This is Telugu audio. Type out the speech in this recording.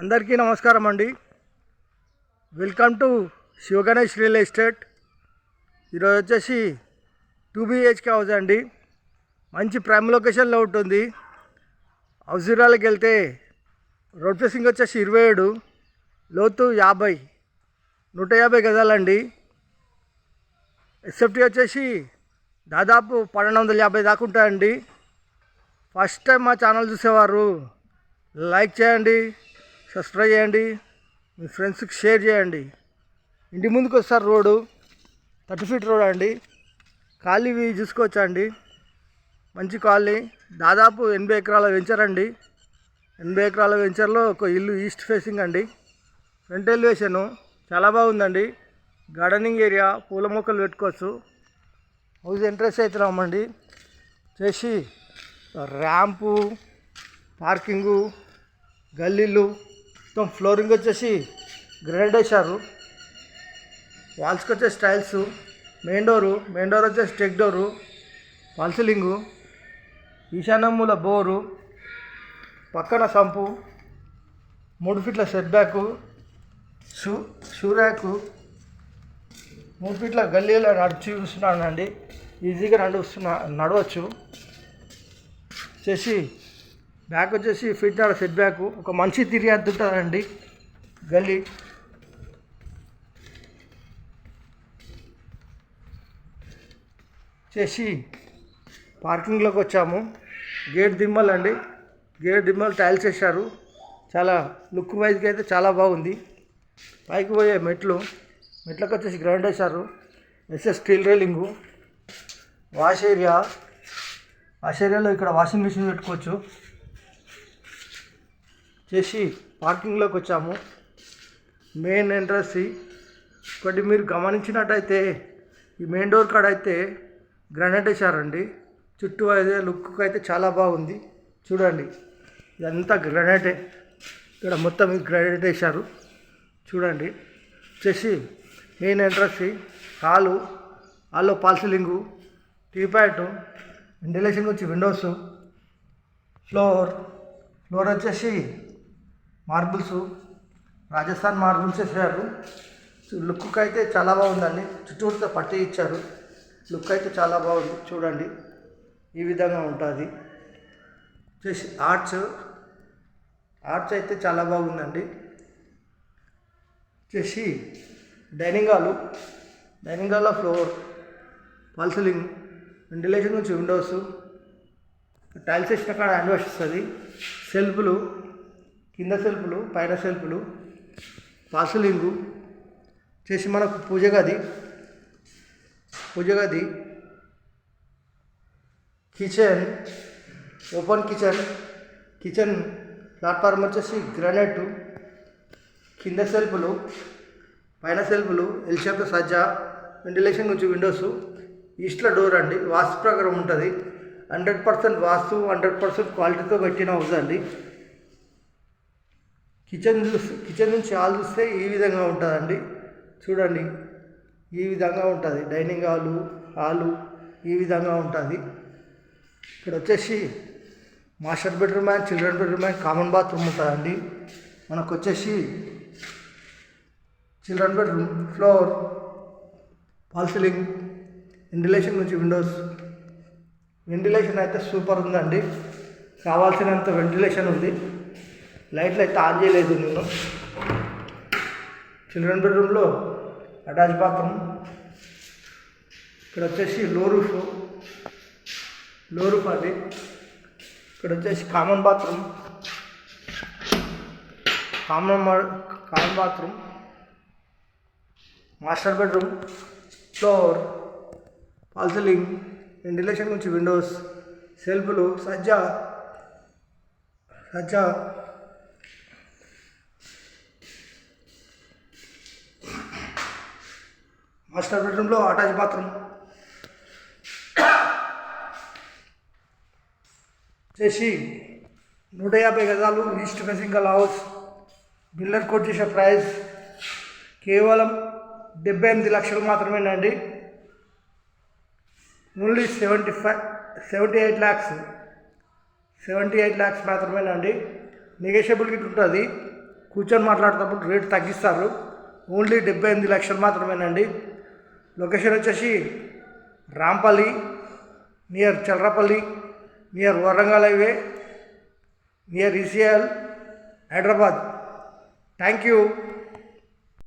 అందరికీ నమస్కారం అండి. Welcome to Sivaganesh real estate. ఈరోజు వచ్చేసి 2 BHK హౌస్ అండి. మంచి ప్రైమ్ లొకేషన్లో ఉంటుంది. హౌస్ వివరాలకు వెళ్తే రోడ్ ఫేసింగ్ వచ్చేసి 27, లోతు 50, 150 గజాలండి. ఎస్ఎఫ్టీ వచ్చేసి దాదాపు 1250 దాకా ఉంటాయండి. ఫస్ట్ టైం మా ఛానల్ చూసేవారు లైక్ చేయండి, సబ్స్క్రైబ్ చేయండి, మీ ఫ్రెండ్స్కి షేర్ చేయండి. ఇంటి ముందుకు వస్తారు రోడ్డు 30 ఫీట్ రోడ్ అండి. ఖాళీ చూసుకోవచ్చా అండి. మంచి కాలనీ, దాదాపు 80 ఎకరాల వెంచర్ అండి. 80 ఎకరాల వెంచర్లో ఒక ఇల్లు ఈస్ట్ ఫేసింగ్ అండి. ఫ్రంట్ ఎలివేషను చాలా బాగుందండి. గార్డెనింగ్ ఏరియా, పూల మొక్కలు పెట్టుకోవచ్చు. హౌస్ ఎంట్రెన్స్ అవుతున్నామండి. చేసి ర్యాంపు, పార్కింగు, గల్లీలు మొత్తం ఫ్లోరింగ్ వచ్చేసి గ్రానైట్ వేశారు. వాల్స్కి వచ్చేసి టైల్స్, మెయిన్ డోర్ వచ్చేసి టెక్ డోరు, ఫాల్ సీలింగు, ఈశాన్య మూల బోరు, పక్కన సంపు, 3 ఫీట్ల సెట్ బ్యాకు, షూ ర్యాకు, 3 ఫీట్ల గల్లీలో చూస్తున్నానండి. ఈజీగా నడవచ్చు. చేసి బ్యాక్ వచ్చేసి ఫీట్నర సెట్ బ్యాక్, ఒక మనిషి తిరిగి ఉంటుందండి గల్లీ. చేసి పార్కింగ్లోకి వచ్చాము. గేట్ దిమ్మలు అండి. గేట్ దిమ్మలు టైల్స్ వేశారు. చాలా లుక్ వైజ్గా అయితే చాలా బాగుంది. పైకి పోయే మెట్లకు వచ్చేసి గ్రైండ్ వేశారు. Steel railing. వాష్ ఏరియాలో ఇక్కడ వాషింగ్ మిషన్ పెట్టుకోవచ్చు. చేసి పార్కింగ్లోకి వచ్చాము. మెయిన్ ఎంట్రన్స్ ఒకటి మీరు గమనించినట్టయితే ఈ మెయిన్ డోర్ కాడ అయితే గ్రానైట్ వేశారండి. చుట్టూ అయితే లుక్ అయితే చాలా బాగుంది. చూడండి, ఇదంతా గ్రానైటే. ఇక్కడ మొత్తం గ్రానైట్ వేశారు. చూడండి. వచ్చేసి మెయిన్ ఎంట్రన్స్ హాల్లో ఫాల్ సీలింగు, టీ ప్యాట్, వెంటిలేషన్ వచ్చి విండోస్, ఫ్లోర్ వచ్చేసి మార్బుల్స్, రాజస్థాన్ మార్బుల్స్ వేసారు. లుక్ అయితే చాలా బాగుందండి. చుట్టూతో పట్టి ఇచ్చారు. లుక్ అయితే చాలా బాగుంది. చూడండి, ఈ విధంగా ఉంటుంది. వచ్చేసి ఆర్చ్ అయితే చాలా బాగుందండి. వచ్చేసి డైనింగ్ హాల్లో ఫ్లోర్, ఫాల్ సీలింగ్, వెంటిలేషన్ నుంచి విండోస్, టైల్స్ వేసిన కాడ హ్యాండ్ వాష్ వస్తుంది. సెల్ఫ్లు, కింద సెల్ఫ్లు, పైన సెల్ఫ్లు, ఫాల్ సీలింగు. చేసి మనకు పూజ గది, కిచెన్, ఓపెన్ కిచెన్ ప్లాట్ఫామ్ వచ్చేసి గ్రానైట్, కింద సెల్ఫ్లు, పైన సెల్ఫ్లు, ఎల్ షేప్ సజ్జా, వెంటిలేషన్ నుంచి విండోస్, ఈస్ట్లో డోర్ అండి. వాస్తు ప్రకారం ఉంటుంది. 100% వాస్తు, 100% క్వాలిటీతో పెట్టిన హౌస్ అండి. కిచెన్ నుంచి హాల్ చూస్తే ఈ విధంగా ఉంటుందండి. చూడండి, ఈ విధంగా ఉంటుంది. డైనింగ్ హాలు ఈ విధంగా ఉంటుంది. ఇక్కడ వచ్చేసి master bedroom and children bedroom and common bathroom ఉంటుందండి. మనకు వచ్చేసి children bedroom, floor, fall ceiling, ventilation నుంచి విండోస్. వెంటిలేషన్ అయితే సూపర్ ఉందండి. కావాల్సినంత వెంటిలేషన్ ఉంది. లైట్లు అయితే ఆన్ చేయలేదు నేను. చిల్డ్రన్ బెడ్రూమ్లో అటాచ్ బాత్రూమ్. ఇక్కడ వచ్చేసి లో రూఫ్ అండి. ఇక్కడ వచ్చేసి common bathroom, master bedroom, floor, fall ceiling, ventilation నుంచి విండోస్, సెల్ఫ్లు, సజ్జా. మాస్టర్ బెడ్రూమ్లో అటాచ్ బాత్రూమ్. చేసి 150 గజాలు ఈస్ట్ ఫేసింగ్ గల హౌస్. బిల్డర్ కోట్ చేసే ప్రైస్ కేవలం 78 లక్షలు మాత్రమేనండి. ఓన్లీ 78 lakhs మాత్రమేనండి. నెగోషియబుల్ గిట్ ఉంటుంది. కూర్చొని మాట్లాడేటప్పుడు రేటు తగ్గిస్తారు. ఓన్లీ 78 లక్షలు మాత్రమేనండి. లొకేషన్ వచ్చేసి Rampalli, near Cherlapally, near Warangal highway, near ECL, Hyderabad. Thank you.